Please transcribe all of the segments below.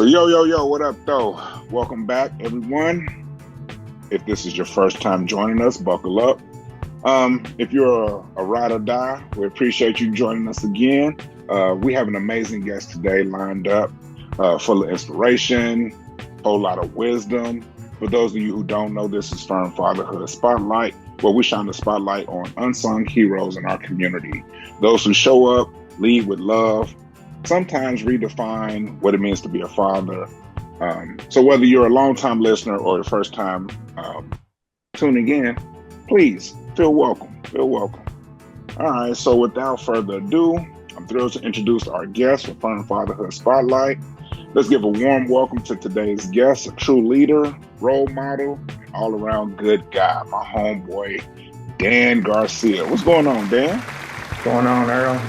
So yo, what up though? Welcome back, everyone. If this is your first time joining us, buckle up. If you're a ride or die, we appreciate you joining us again. We have an amazing guest today lined up, full of inspiration, whole lot of wisdom. For those of you who don't know, this is Firm Fatherhood Spotlight, where we shine the spotlight on unsung heroes in our community. Those who show up, lead with love, sometimes redefine what it means to be a father. So whether you're a longtime listener or the first time tuning in, please feel welcome. Feel welcome. All right. So without further ado, I'm thrilled to introduce our guest for Firm Fatherhood Spotlight. Let's give a warm welcome to today's guest, a true leader, role model, and all-around good guy, my homeboy, Dan Garcia. What's going on, Dan? What's going on, Earl?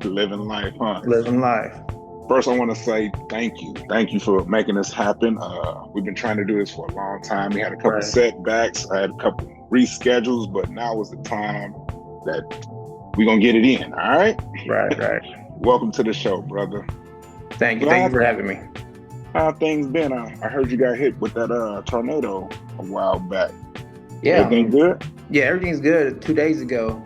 Living life, huh? Living life. First, I want to say thank you. Thank you for making this happen. We've been trying to do this for a long time. We had a couple setbacks. I had a couple reschedules, but now is the time that we're going to get it in. All right? Right. Welcome to the show, brother. Thank you for having me. How things been? I heard you got hit with that tornado a while back. Yeah. Everything good? Yeah, everything's good. 2 days ago,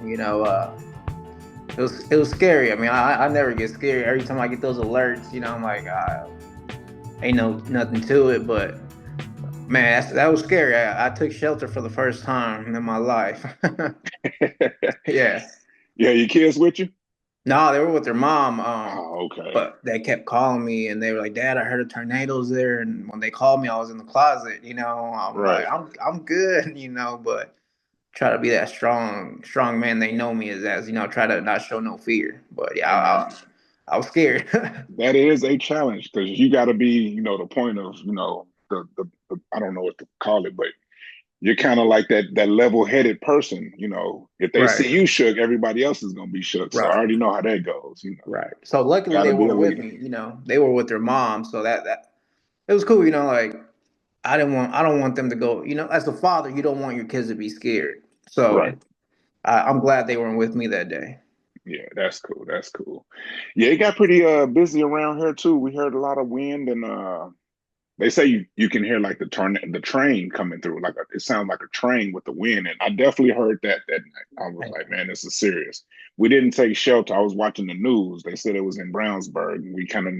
it was scary. I mean, I never get scared. Every time I get those alerts, I'm like, ain't nothing to it. But man, that was scary. I took shelter for the first time in my life. Yeah. Yeah, your kids with you? No, they were with their mom. Okay. But they kept calling me, and they were like, "Dad, I heard a tornado's there." And when they called me, I was in the closet. I'm Right. like, I'm good. But try to be that strong man they know me as. Try to not show no fear. But yeah, I was scared. That is a challenge because you got to be, the point of, the I don't know what to call it, but you're kind of like that level-headed person. If they see you shook, everybody else is gonna be shook. So I already know how that goes. Right. So luckily they were with me. They were with their mom, so that it was cool. Like I don't want them to go. As a father, you don't want your kids to be scared. So I'm glad they weren't with me that day. Yeah, that's cool. That's cool. Yeah, it got pretty busy around here too. We heard a lot of wind and they say you can hear like the train coming through, it sounds like a train with the wind. And I definitely heard that night. I was like, man, this is serious. We didn't take shelter. I was watching the news. They said it was in Brownsburg, and we kind of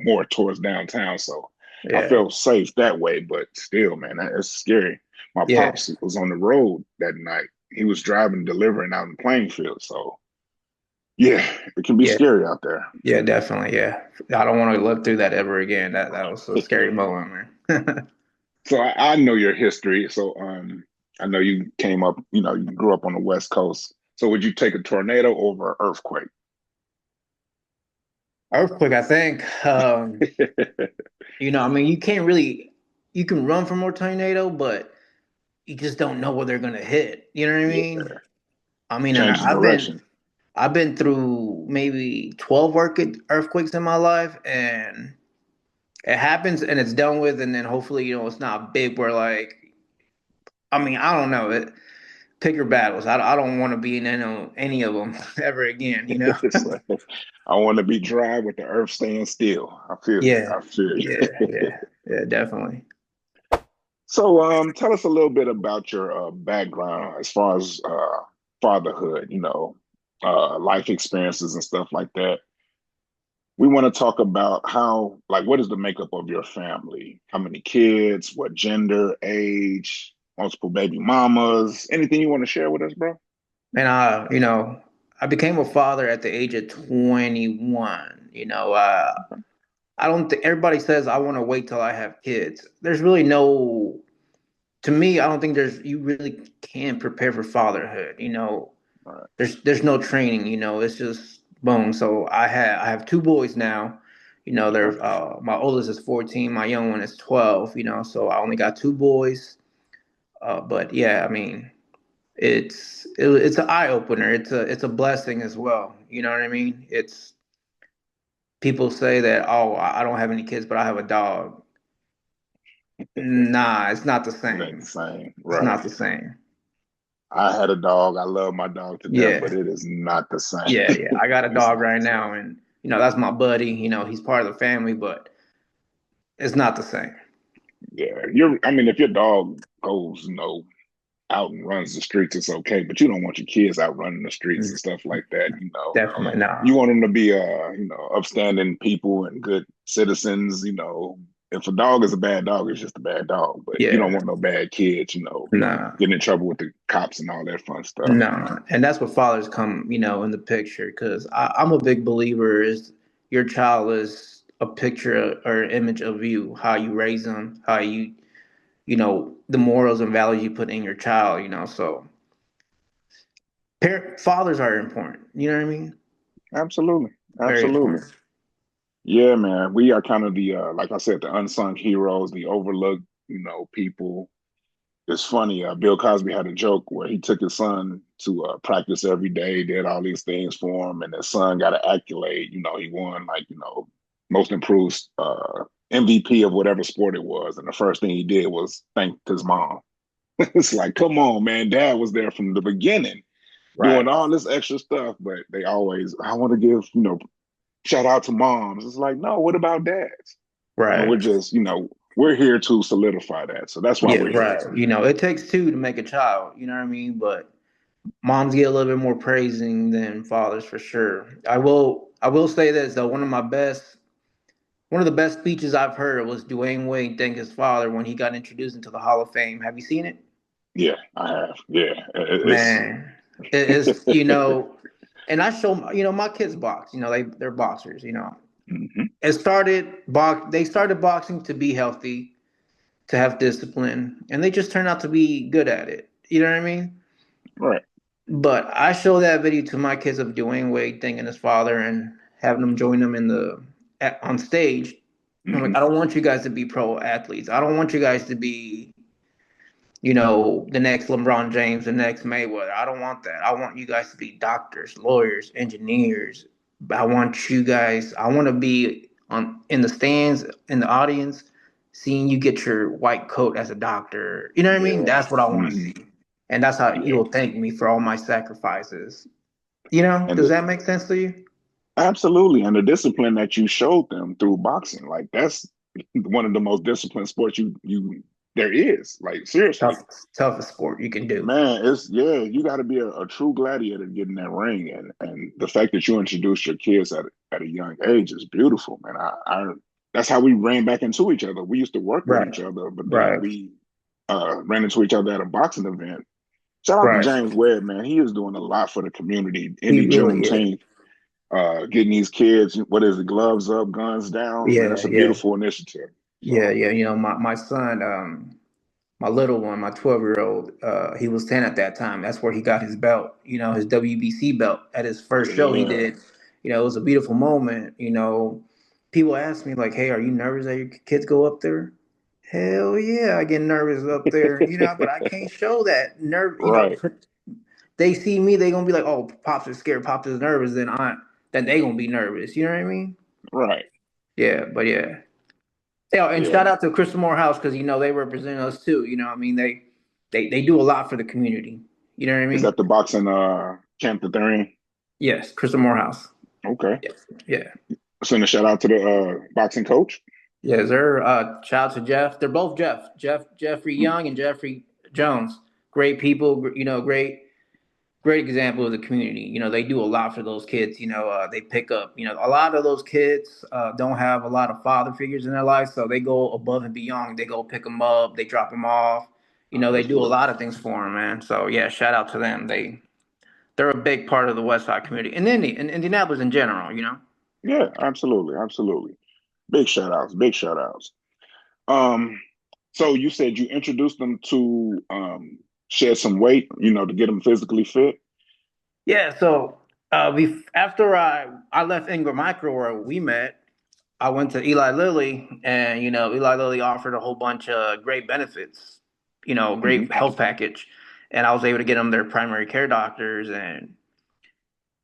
more towards downtown. So I felt safe that way, but still, man, it's scary. My pops was on the road that night. He was driving, delivering out in Plainfield. So yeah, it can be scary out there. Yeah, definitely. Yeah. I don't want to live through that ever again. That was a scary moment, man. So I know your history. So I know you came up, you grew up on the West Coast. So would you take a tornado over an earthquake? Earthquake, I think. You can run from a tornado, but you just don't know where they're gonna hit. You know what I mean? I mean, Change the direction. I've been through maybe 12 earthquakes in my life, and it happens and it's done with, and then hopefully, it's not big where I don't know. Pick your battles. I don't want to be in any of them ever again, I want to be dry with the earth staying still. I feel you. I feel you. Yeah, definitely. So tell us a little bit about your background as far as fatherhood, life experiences and stuff like that. We want to talk about what is the makeup of your family? How many kids? What gender, age, multiple baby mamas? Anything you want to share with us, bro? And I became a father at the age of 21. I don't think everybody says I want to wait till I have kids. There's really no, to me, I don't think you really can prepare for fatherhood. There's no training. It's just boom. So I have two boys now. They're my oldest is 14, my young one is 12. So I only got two boys. But yeah, I mean, it's an eye opener. It's a blessing as well. You know what I mean? It's people say that, oh, I don't have any kids, but I have a dog. Nah, it's not the same. It ain't the same. It's not the same. I had a dog. I love my dog to death, but it is not the same. Yeah. I got a dog right now, and that's my buddy. He's part of the family, but it's not the same. Yeah, I mean, if your dog goes, out and runs the streets, it's okay. But you don't want your kids out running the streets and Mm, stuff like that. definitely You not. want them to be, upstanding people and good citizens. If a dog is a bad dog, it's just a bad dog. But you don't Yeah, want no bad kids. nah, Getting in trouble with the cops and all that fun stuff. nah. And that's what fathers come, in the picture. Because I'm a big believer is your child is a picture or an image of you, how you raise them, how the morals and values you put in your child. So fathers are important. You know what I mean? Absolutely, Very absolutely. important. Yeah, man. We are kind of the, like I said, the unsung heroes, the overlooked, people. It's funny. Bill Cosby had a joke where he took his son to practice every day, did all these things for him, and his son got an accolade. He won like most improved MVP of whatever sport it was, and the first thing he did was thank his mom. It's like, come on, man, Dad was there from the beginning, doing Right. all this extra stuff, but they always, I want to give shout out to moms. It's like, no, what about dads? And we're Right. just we're here to solidify that, so that's why Yeah, we're here. right. It takes two to make a child, you know what I mean? But moms get a little bit more praising than fathers for sure. I will say this though, one of the best speeches I've heard was Dwayne Wade thank his father when he got introduced into the Hall of Fame. Have you seen it? Yeah, I have. Yeah, it's Man, it is, and I show my kids box, they're boxers, mhm, they started boxing to be healthy, to have discipline, and they just turned out to be good at it. You know what I mean? right. But I show that video to my kids of Dwayne Wade thanking his father and having them join them on stage. I'm like, Hmm. I don't want you guys to be pro athletes. I don't want you guys to be, the next LeBron James, the next Mayweather. I don't want that. I want you guys to be doctors, lawyers, engineers. I want to be in the stands, in the audience, seeing you get your white coat as a doctor. You know what I mean? Yeah. That's what I want to Hmm. see. And that's how Yeah. you'll thank me for all my sacrifices. And Does that make sense to you? absolutely, and the discipline that you showed them through boxing, like that's one of the most disciplined sports you there is. Like seriously, Toughest sport you can do. man, it's yeah, you got to be a true gladiator to get in that ring, and the fact that you introduced your kids at a young age is beautiful, man. I that's how we ran back into each other. We used to work with Right. each other, but then Right. we ran into each other at a boxing event. Shout out to Right. James Webb, man. He is doing a lot for the community. He Any really is. Juneteenth, getting these kids, what is it, gloves up, guns down, man. Yeah. It's a Yeah. beautiful initiative. Yeah. So Yeah. My son, my little one, my 12-year-old, he was 10 at that time. That's where he got his belt, his WBC belt at his first show he yeah, did. It was a beautiful moment. People ask me, like, hey, are you nervous that your kids go up there? Hell yeah, I get nervous up there, but I can't show that nerve. right, They see me, they gonna be like, oh, Pops is scared, Pops is nervous, then they gonna be nervous. You know what I mean? right. Yeah, but yeah. Yeah, and Yeah. shout out to Crystal Morehouse because they represent us too. I mean they do a lot for the community. You know what I Is mean? that the boxing camp that they're in? Yes, Crystal Morehouse. Okay. Yes, yeah, Send a shout out to the boxing coach. yeah. They're shout out to Jeff. They're both Jeffrey Mm, Young and Jeffrey Jones. Great people. Great example of the community. They do a lot for those kids. They pick up. A lot of those kids don't have a lot of father figures in their life, so they go above and beyond. They go pick them up. They drop them off. They that's do a good. lot of things for them, man. So yeah, shout out to them. They're a big part of the West Side community, and in Indianapolis in general. Yeah, absolutely, absolutely. Big shout outs, big shout outs. Um, so you said you introduced them to shed some weight, to get them physically fit. Yeah. So after I left Ingram Micro where we met, I went to Eli Lilly, and Eli Lilly offered a whole bunch of great benefits, Hmm. great health package, and I was able to get them their primary care doctors. And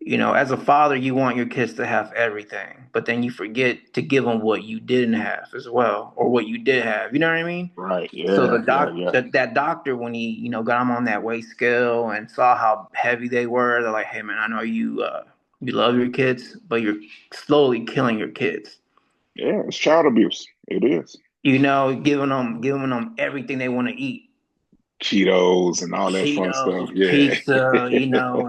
as a father, you want your kids to have everything, but then you forget to give them what you didn't have as well, or what you did have. You know what I mean? Right. So Yeah. Yeah. Yeah. that doctor, when he got them on that weight scale and saw how heavy they were, they're like, "Hey man, I know you. You love your kids, but you're slowly killing your kids. Yeah, it's child abuse. It is. Giving them everything they want to eat. Cheetos and all that fun stuff. Cheetos, Yeah. pizza,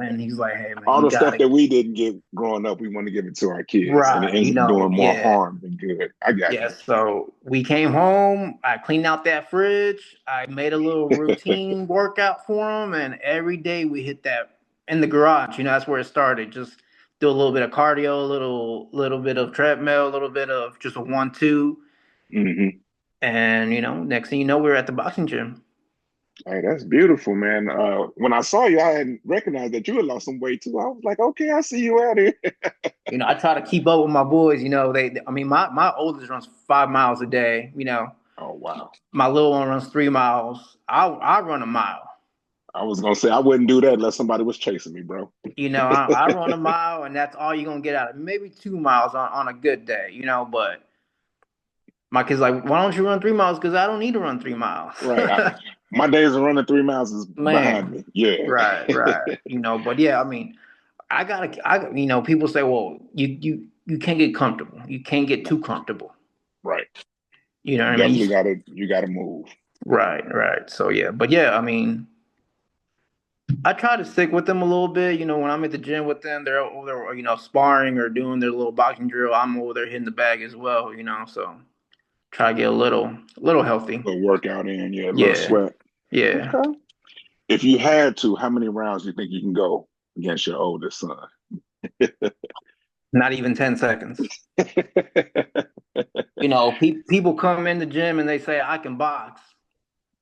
and he's like, "Hey man, All you the stuff gotta." that we didn't get growing up, we want to give it to our kids, and it Right, ends up doing more yeah. harm than good. I got Yeah, so we came home. I cleaned out that fridge. I made a little you. routine workout for him, and every day we hit that in the garage. That's where it started. Just do a little bit of cardio, a little bit of treadmill, a little bit of just a 1-2, Hmm. and next thing you know, we're at the boxing gym. Hey, that's beautiful, man. When I saw you, I hadn't recognized that you had lost some weight too. I was like, okay, I see you out here. I try to keep up with my boys. I mean, my oldest runs 5 miles a day. Oh, wow. My little one runs 3 miles. I run a mile. I was gonna say I wouldn't do that unless somebody was chasing me, bro. I run a mile, and that's all you're gonna get out of it. Maybe 2 miles on a good day. But my kid's like, why don't you run 3 miles? Because I don't need to run 3 miles. Right. My days of running 3 miles is behind Man, me. Yeah. right. But yeah, I mean, people say, well, you can't get comfortable. You can't get too comfortable. Right. You know what I mean? Definitely gotta move. Right. So yeah, but yeah, I mean, I try to stick with them a little bit. When I'm at the gym with them, they're over there, sparring or doing their little boxing drill. I'm over there hitting the bag as well. So try to get a little healthy. Little workout in, yeah, a little Yeah, sweat. yeah. Okay. If you had to, how many rounds do you think you can go against your oldest son? Not even 10 seconds. People come in the gym and they say I can box.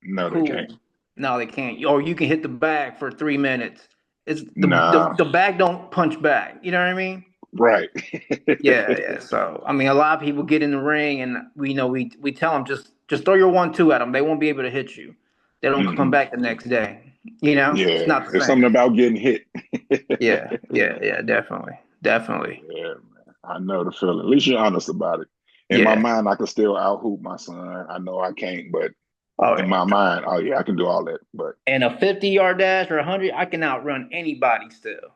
No, they Cool. can't. No, they can't. Or you can hit the bag for 3 minutes. It's Nah. the bag don't punch back. You know what I mean? Right. Yeah. So I mean, a lot of people get in the ring, and we tell them just throw your 1-2 at them. They won't be able to hit you. They don't come Hmm. back the next day. It's Yeah. not the There's same. something about getting hit. Yeah. Definitely. Yeah, man. I know the feeling. At least you're honest about it. In my Yeah. mind, I can still out hoop my son. I know I can't, but Oh in yeah. my mind, oh yeah, I can do all that. But And a 50-yard dash or 100, I can outrun anybody still.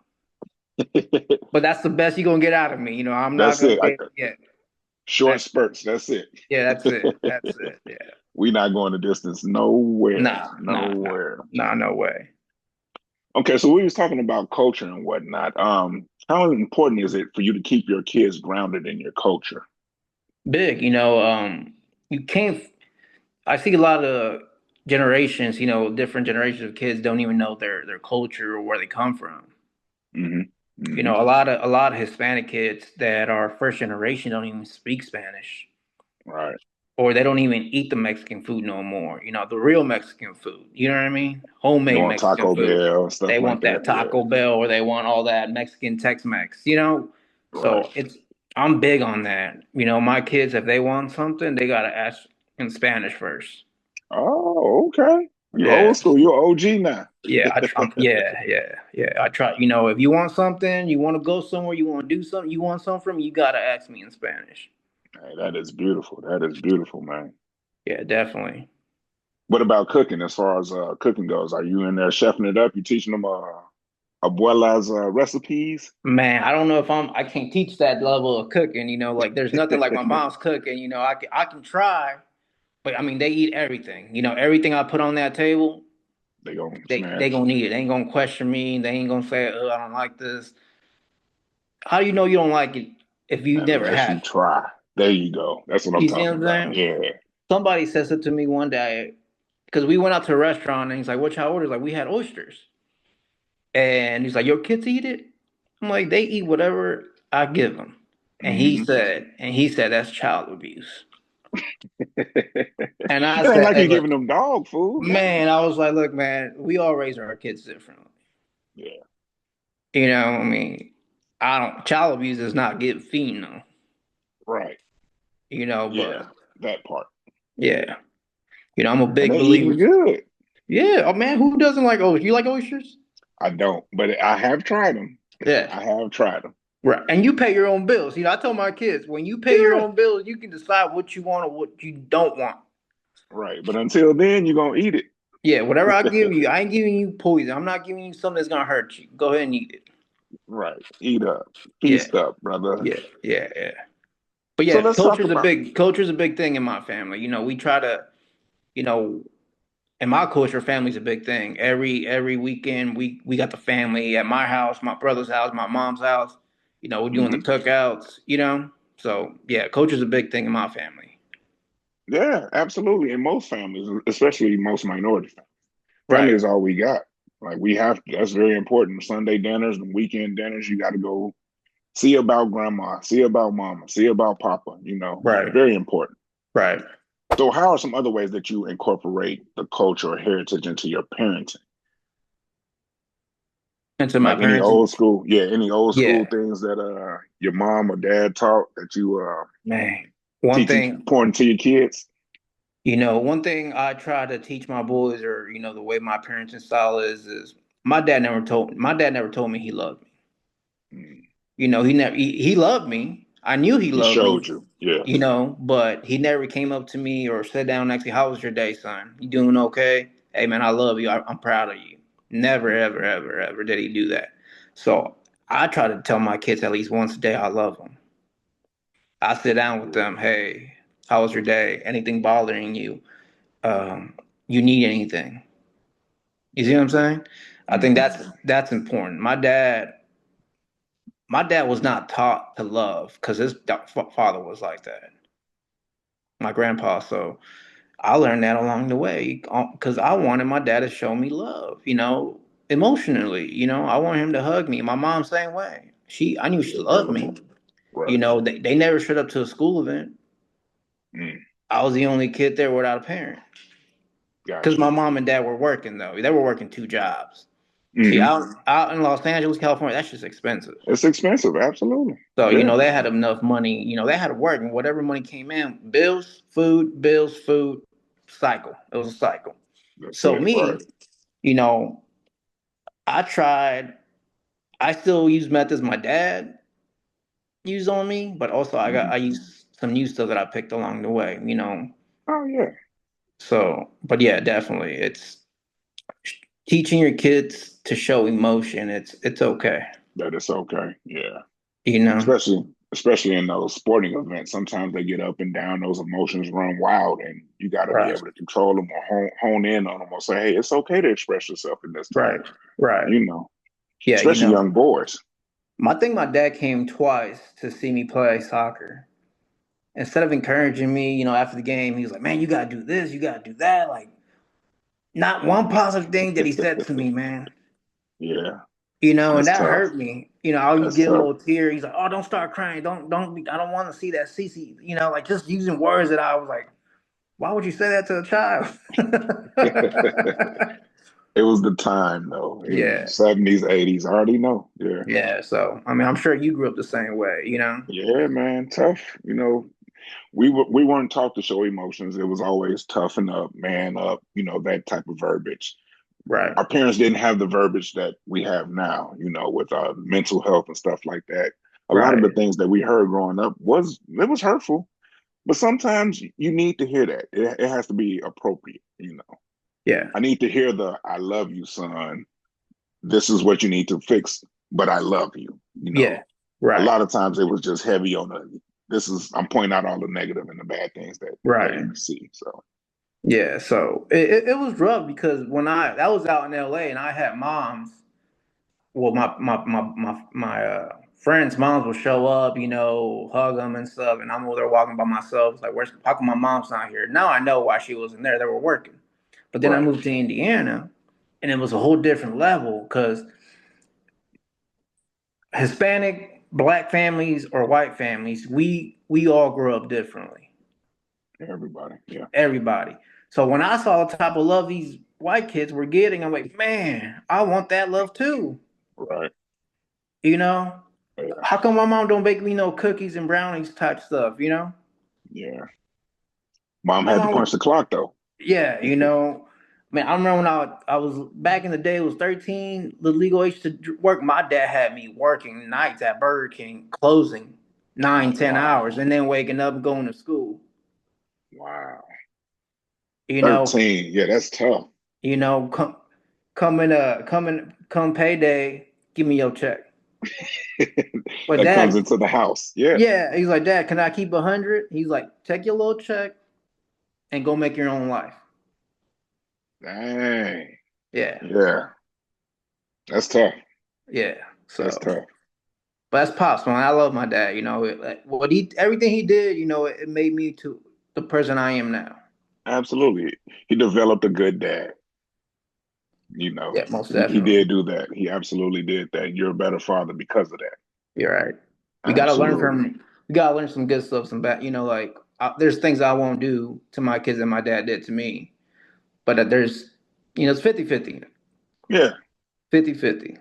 But that's the best you're gonna get out of me. I'm not that's gonna it. get yeah. Short spurts. That's it. Yeah, that's it. That's it. Yeah. We not going the distance nowhere. Nah. Nowhere. Nah, no way. Okay, so we was talking about culture and whatnot. How important is it for you to keep your kids grounded in your culture? Big, you can't. I see a lot of generations, different generations of kids don't even know their culture or where they come from. Hmm. A lot of Hispanic kids that are first generation don't even speak Spanish, Right. or they don't even eat the Mexican food no more. The real Mexican food. You know what I mean? You Homemade want Mexican Taco food. Bell, stuff They like want that. that Yeah. Taco Bell, or they want all that Mexican Tex-Mex. Right. So I'm big on that. My kids, if they want something, they gotta ask in Spanish first. Oh, okay. You Yeah, old school. You're OG now. yeah. Yeah. I try. If you want something, you want to go somewhere, you want to do something, you want something from me, you gotta ask me in Spanish. Hey, that is beautiful. That is beautiful, man. Yeah, definitely. What about cooking? As far as cooking goes, are you in there chefing it up? You teaching them abuela's recipes? Man, I don't know if I can't teach that level of cooking. Like there's nothing like my mom's cooking. I can try, but I mean they eat everything. Everything I put on that table, They gonna they smash. gonna eat it. They ain't gonna question me. They ain't gonna say, "Oh, I don't like this." How do you know you don't like it if you never Unless had you it? try. There you go. That's what I'm You see what talking I'm about. saying? Yeah. Somebody says it to me one day because we went out to a restaurant and he's like, "What y'all ordered?" Like we had oysters, and he's like, "Your kids eat it?" I'm like, "They eat whatever I give them." And he Hmm. said, that's child abuse. It And I ain't said, like "Hey, you giving look, them dog food, man. man." I was like, "Look, man, we all raise our kids differently. Yeah. I mean, I don't. Child abuse does not get feeding them. Right. But Yeah. That part. yeah, I'm a And big they believer. eating good. Yeah, oh man, who doesn't like oysters? You like oysters? I don't, but I have tried them. Yeah, I have tried them. right. And you pay your own bills. I tell my kids when you pay your Yeah. own bills, you can decide what you want or what you don't want. Right. But until then, you're gonna eat it. Yeah, whatever I give you, I ain't giving you poison. I'm not giving you something that's gonna hurt you. Go ahead and eat it. Right. Eat up. Yeah, Feast up, brother. yeah. But So yeah, let's talk about. culture's a big thing in my family. You know, we try to, you know, in my culture, family's a big thing. Every weekend, we got the family at my house, my brother's house, my mom's house. You know, we're doing the Mhm. cookouts. You know, so yeah, culture's a big thing in my family. Yeah, absolutely. In most families, especially most minority families, family Right, is all we got. Like we have to, that's very important. Sunday dinners and weekend dinners, you got to go see about grandma, see about mama, see about papa, right, very important. right. So how are some other ways that you incorporate the culture or heritage into your parenting? And to my Like any parents, old school, yeah, any old school yeah, things that your mom or dad taught that you man. One teaching thing, pouring to your kids? one thing I try to teach my boys, or the way my parenting style is my dad never told me he loved me. Mm. He loved me. I knew he He loved me, showed you. Yeah. but he never came up to me or sat down next to me. How was your day, son? You doing okay? Hey man, I love you. I'm proud of you. Never, ever, ever, ever did he do that. So I try to tell my kids at least once a day I love them. I sit down with them. Hey, how was your day? Anything bothering you? Um, you need anything? You see what I'm saying? I think Hmm. that's important. My dad was not taught to love because his father was like that. My grandpa. So I learned that along the way because I wanted my dad to show me love, emotionally. I want him to hug me. My mom, same way. I knew she loved me. Right. They never showed up to a school event. Mm. I was the only kid there without a parent because Got my you. mom and dad were working though. They were working two jobs. See, Hmm. out in Los Angeles, California, that's just expensive. It's expensive. Absolutely. So, Yeah. they had enough money, they had to work and whatever money came in, bills, food, cycle. It was a cycle. That's So it. me, Right. you know, I tried, I still use methods my dad used on me, but also Hmm. I use some new stuff that I picked along the way. Oh yeah. So, but yeah, definitely. It's teaching your kids to show emotion. It's okay. That is okay. Yeah. You know? Especially in those sporting events. Sometimes they get up and down, those emotions run wild, and you got to be Right. able to control them or hone in on them or say, hey, it's okay to express yourself in this time. Right. Right. You know, Yeah, especially young boys. my dad came twice to see me play soccer. Instead of encouraging me, after the game, he was like, "Man, you gotta do this, you gotta do that." Like, not one positive thing that he said to me, man. Yeah, And that's that tough. hurt me. I would That's get a tough. little tear. He's like, "Oh, don't start crying. I don't want to see that CC." Like just using words that I was like, "Why would you say that to a child?" It was the time though. It was Yeah, 70s, 80s. I already know. Yeah. yeah. So, I mean, I'm sure you grew up the same way. Yeah, man. Tough. We weren't taught to show emotions. It was always toughen up, man up, that type of verbiage. Right, Our parents didn't have the verbiage that we have now, with our mental health and stuff like that. A lot of right. the things that we heard growing up was hurtful, but sometimes you need to hear that. It has to be appropriate. Yeah, I need to hear the "I love you, son. This is what you need to fix, but I love you." yeah. A Right, lot of times it was just heavy on the. I'm pointing out all the negative and the bad things that right. you see. So Yeah, so it was rough because when I was out in LA and I had moms, well, my friends' moms would show up, hug them and stuff, and I'm over there walking by myself. It's like, how come my mom's not here? Now I know why she wasn't there. They were working. But then I right, moved to Indiana, and it was a whole different level because Hispanic, black families, or white families, we all grow up differently. everybody, yeah, Everybody. So when I saw the type of love these white kids were getting, I'm like, man, I want that love too. right, You know, yeah, how come my mom don't bake me no cookies and brownies type stuff? yeah. Mom My had to mom, punch the clock though. yeah. Man, I remember when I was back in the day, it was 13, the legal age to work. My dad had me working nights at Burger King, closing 9, 10 hours, Wow, and then waking up and going to school. wow. You know, 13. Yeah, that's tough. come come payday, give me your check. But that comes dad, into the house. Yeah. yeah, he's like, Dad, can I keep 100? He's like, take your little check and go make your own life. Dang. Yeah, Yeah. That's tough. yeah. That's So, tough. but that's pops, man. I love my dad. What he, everything he did, it made me to the person I am now. Absolutely. He developed a good dad. You know, Yeah, most he definitely. did do that. He absolutely did that. You're a better father because of that. You're right. We gotta learn Absolutely. from. We gotta learn some good stuff. Some bad. There's things I won't do to my kids that my dad did to me. But there's, it's 50-50. Yeah. 50-50.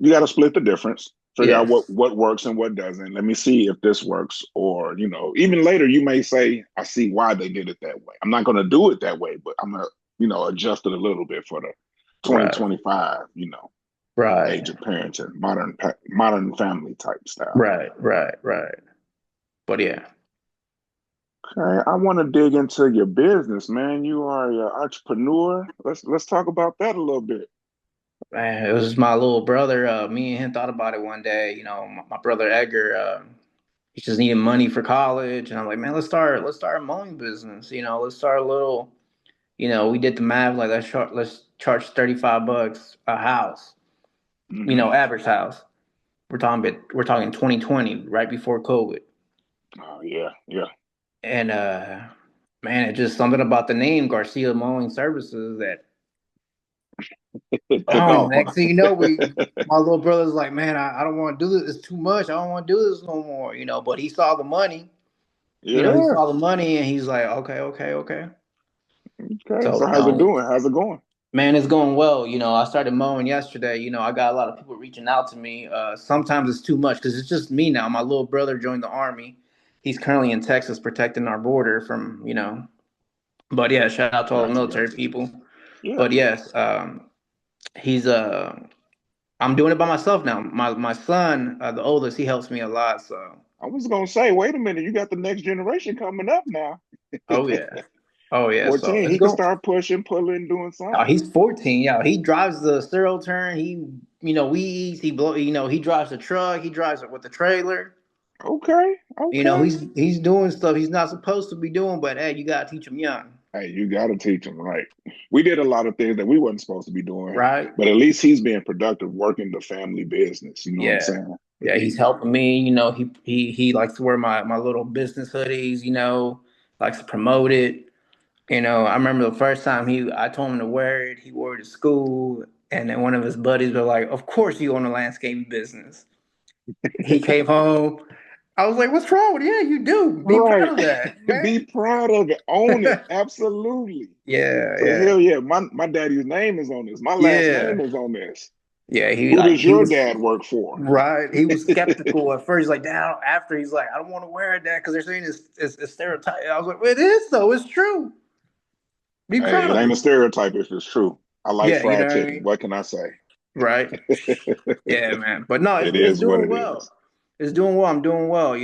You got to split the difference, figure out Yes. what works and what doesn't. Let me see if this works. Or, even later, you may say, I see why they did it that way. I'm not going to do it that way, but I'm going to, adjust it a little bit for the Right. 2025, age Right. of parenting, modern family type style. Right. Right. Right. But yeah, Okay, I want to dig into your business, man. You are an entrepreneur. Let's talk about that a little bit. man, it was my little brother. Me and him thought about it one day. My brother Edgar. He just needed money for college, and I'm like, man, let's start a mowing business. Let's start a little. We did the math. Like let's charge $35 a house. Hmm. Average house. We're talking 2020, right before COVID. Oh yeah, yeah. And man, it just something about the name Garcia Mowing Services that It took oh, off, next thing you know, my little brother's like, man, I don't want to do this. It's too much. I don't want to do this no more. But he saw the money. He Yeah. saw the money, and he's like, okay, okay, okay. Okay. So So how's it doing? How's it going? man, it's going well. I started mowing yesterday. I got a lot of people reaching out to me. Sometimes it's too much because it's just me now. My little brother joined the army. He's currently in Texas protecting our border from. But yeah, shout out to all the Gotcha, military gotcha. people. Yeah. But yes, he's I'm doing it by myself now. My son, the oldest, he helps me a lot. So I was gonna say, wait a minute, you got the next generation coming up now. oh yeah, oh yeah. So 14, it's he can going. start pushing, pulling, doing something. He's 14. Yeah, he drives the zero turn. Weeds. He blow. He drives the truck. He drives it with the trailer. Okay, okay. He's doing stuff he's not supposed to be doing. But hey, you gotta teach him young, Hey, you gotta teach him right. We did a lot of things that we wasn't supposed to be doing, right? but at least he's being productive, working the family business. You know what I'm Yeah, saying? yeah. He's helping me. He likes to wear my little business hoodies. Likes to promote it. I remember the first time I told him to wear it. He wore it to school, and then one of his buddies were like, "Of course you own a landscaping business." He came home. I was like, "What's wrong with you? Yeah, you do. Be proud Right. of that, Be man." proud of it. Own it. Absolutely. Yeah, Say, yeah, hell yeah, my daddy's name is on this. My last yeah, name is on this. yeah. He Who like does he your was dad work for? right. He was skeptical at first. He's like, "Dad." After he's like, "I don't want to wear it, Dad, because they're saying it's stereotype." I was like, well, "It is though. It's true. Be Hey, proud it of ain't a it." stereotype if it's true. I like Yeah, you know fried what I chicken. mean, What can I say? right? Yeah, man. But no, It it's is what doing it well. is. It's doing well. I'm doing well.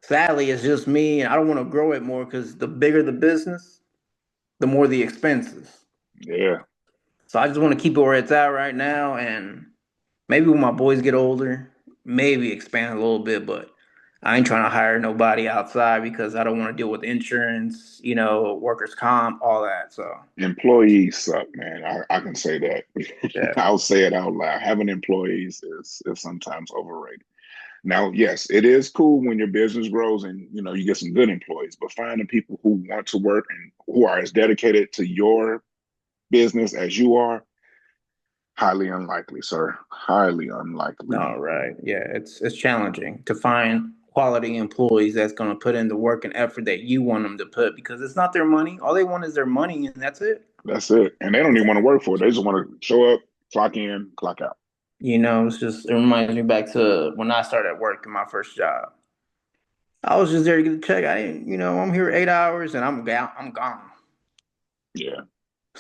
Sadly, it's just me, and I don't want to grow it more because the bigger the business, the more the expenses. Yeah, So I just want to keep it where it's at right now, and maybe when my boys get older, maybe expand a little bit. But I ain't trying to hire nobody outside because I don't want to deal with insurance, workers' comp, all that. So employees suck, man. I can say that. yeah, I'll say it out loud. Having employees is sometimes overrated. Now, yes, it is cool when your business grows and you get some good employees, but finding people who want to work and who are as dedicated to your business as you are, highly unlikely, sir. Highly unlikely. all right, yeah, it's challenging to find quality employees that's going to put in the work and effort that you want them to put because it's not their money. All they want is their money, and that's it. That's it. And they don't even want to work for it. They just want to show up, clock in, clock out. It reminds me back to when I started work in my first job. I was just there to get a check. I didn't, I'm here 8 hours and I'm gone. Yeah.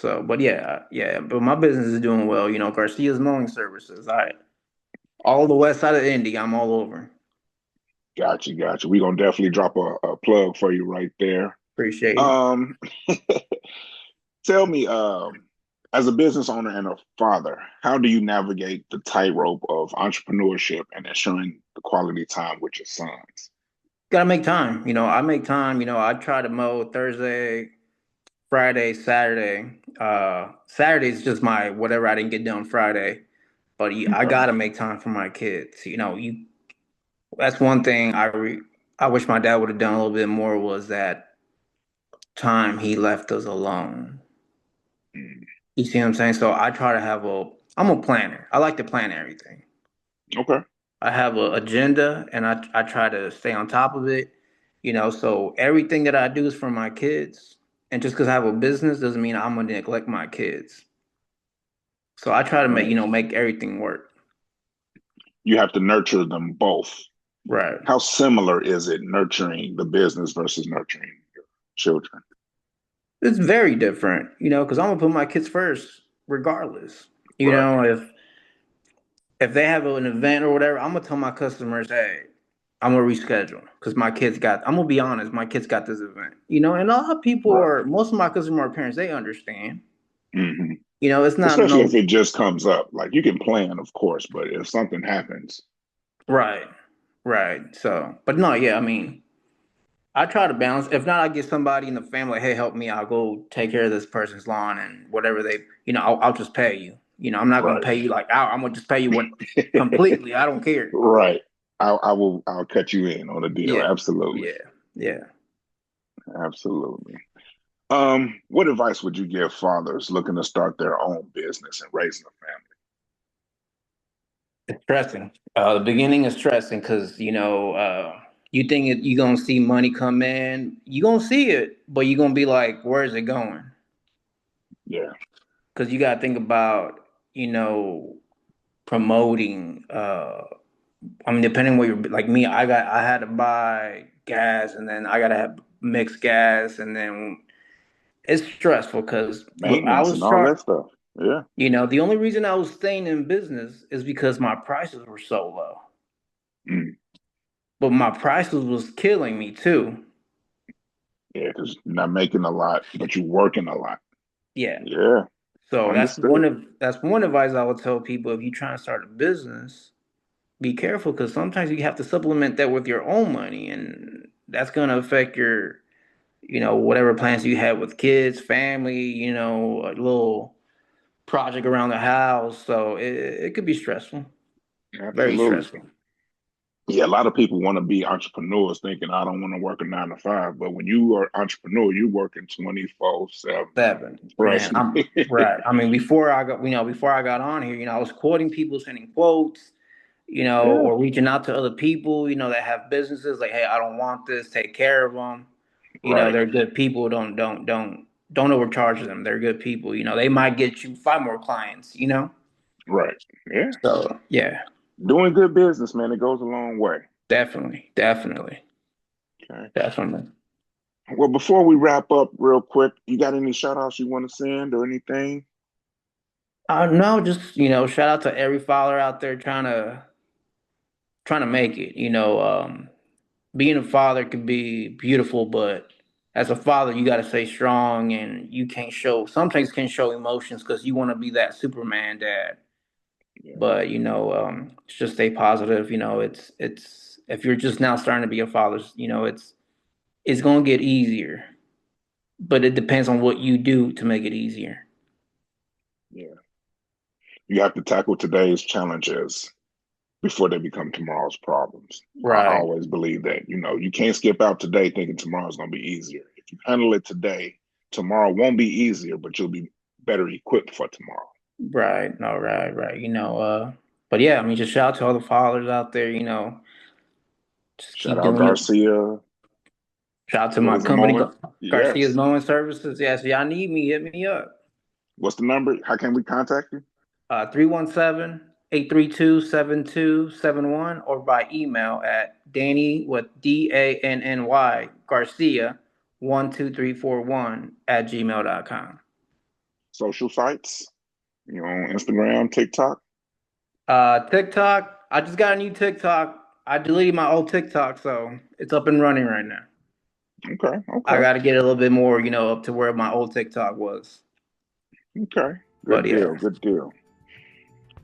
But yeah, yeah. But my business is doing well. Garcia's mowing services. All the west side of Indy. I'm all over. Gotcha, gotcha. We're gonna definitely drop a plug for you right there. Appreciate it. Um, tell me, As a business owner and a father, how do you navigate the tightrope of entrepreneurship and ensuring the quality time with your sons? Gotta make time. I make time. I try to mow Thursday, Friday, Saturday. Saturday's just my whatever I didn't get done Friday. But I Okay. gotta make time for my kids. That's one thing I wish my dad would have done a little bit more was that time he left us alone. Mm. You see what I'm saying? So I try to I'm a planner. I like to plan everything. Okay. I have an agenda and I try to stay on top of it. So everything that I do is for my kids. And just because I have a business doesn't mean I'm gonna neglect my kids. So I try to make, Right. make everything work. You have to nurture them both. Right. How similar is it nurturing the business versus nurturing your children? It's very different, because I'm gonna put my kids first, regardless. Right. If they have an event or whatever, I'm gonna tell my customers, hey, I'm gonna reschedule because my kids got. I'm gonna be honest, my kids got this event. And a lot of people Right. are. Most of my customers are parents. They understand. Hmm. It's not Especially if no it just comes up. Like you can plan, of course, but if something happens, right, right. So, but no, yeah. I mean, I try to balance. If not, I get somebody in the family. Hey, help me. I'll go take care of this person's lawn and whatever they. I'll just pay you. I'm not gonna right. pay you like I'm gonna just pay you what completely. I don't care. Right. I'll cut you in on a deal. Yeah, Absolutely. yeah, yeah. Absolutely. What advice would you give fathers looking to start their own business and raising a It's stressing. The beginning is stressing because you think you're gonna see money come in, you're gonna see it, but you're gonna be like, where is it going? family? Because you gotta think about you know promoting. I mean, depending where you're like me, I had to buy gas, and then I gotta have mixed gas, and then it's stressful because I Maintenance and was all trying. that stuff. Yeah. The only reason I was staying in business is because my prices were so low. Mm. But my prices was killing me too. Yeah, because you're not making a lot, but you're working a lot. Yeah. Yeah. So Understood. that's one advice I would tell people if you're trying to start a business, be careful because sometimes you have to supplement that with your own money and that's gonna affect your, whatever plans you have with kids, family, a little project around the house. So it could be stressful. Very Absolutely. stressful. Yeah, a lot of people want to be entrepreneurs thinking I don't want to work a 9 to 5. But when you are entrepreneur, you're working 24/7. Seven, Right. man. I'm right. I mean, before I got on here, I was quoting people, sending quotes, Yeah. or reaching out to other people, that have businesses. Like, hey, I don't want this. Take care of them. Right. They're good people. Don't overcharge them. They're good people. They might get you 5 more clients. Right. Yeah. So yeah, Doing good business, man, it goes a long way. definitely, definitely, Okay. definitely. Well, before we wrap up real quick, you got any shout outs you want to send or anything? No, just shout out to every father out there trying to make it. Being a father can be beautiful, but as a father, you got to stay strong, and you can't show. Some things can show emotions because you want to be that Superman dad. Yeah. But just stay positive. It's if you're just now starting to be a father, it's gonna get easier, but it depends on what you do to make it easier. Yeah. You have to tackle today's challenges before they become tomorrow's problems. I Right, always believe that. You can't skip out today thinking tomorrow's going to be easier. If you handle it today, tomorrow won't be easier, but you'll be better equipped for tomorrow. right, no, right, right. But yeah, I mean, just shout out to all the fathers out there. Just Shout keep out doing you. Garcia. Shout out to What my is the company, moment? Garcia's Yes. Mowing Services. Yes, y'all need me, hit me up. What's the number? How can we contact you? 317-832-7271 or by email at Danny with DANNY Garcia 12341 at gmail.com. Social sites? On Instagram, TikTok? TikTok, I just got a new TikTok. I deleted my old TikTok, so it's up and running right now. Okay. I Okay. got to get a little bit more, up to where my old TikTok was. Okay. But Good yeah, deal. Good deal.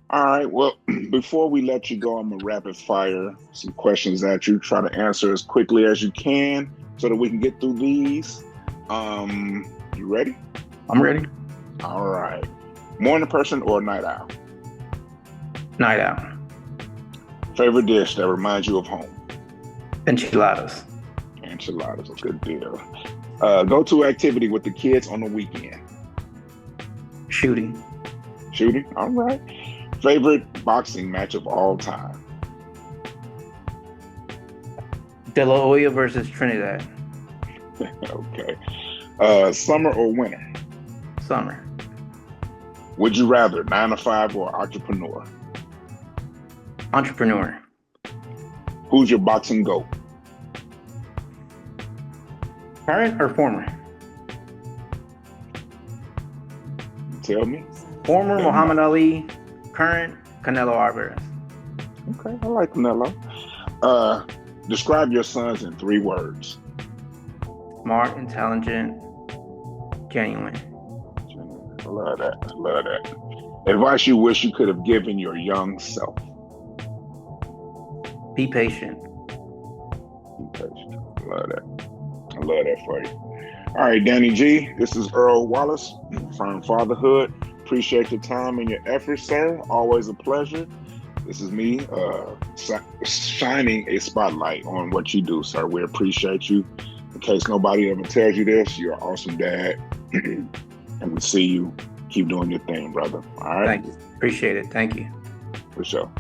All right. Well, before we let you go, I'm gonna rapid fire some questions at you. Try to answer as quickly as you can so that we can get through these. You ready? I'm ready. All right. Morning person or night owl? Night out. Favorite dish that reminds you of home? Enchiladas. Enchiladas, a good deal. Go-to activity with the kids on the weekend? Shooting. Shooting? All right. Favorite boxing match of all time? De La Hoya versus Trinidad. Okay. Summer or winter? Summer. Would you rather 9 to 5 or entrepreneur? Entrepreneur. Who's your boxing GOAT? Current or former? Tell me. Former Muhammad Ali. Current Canelo Alvarez. Okay, I like Canelo. Describe your sons in 3 words. Smart, intelligent, genuine. I love that. I love that. Advice you wish you could have given your young self. Be patient. Be patient. I love that. I love that for you. All right, Danny G, this is Earl Wallace from Fatherhood. Appreciate your time and your efforts, sir. Always a pleasure. This is me shining a spotlight on what you do, sir. We appreciate you. In case nobody ever tells you this, you're an awesome dad. And we see you. Keep doing your thing, brother. All right? Thank you. Appreciate it. Thank you. For sure.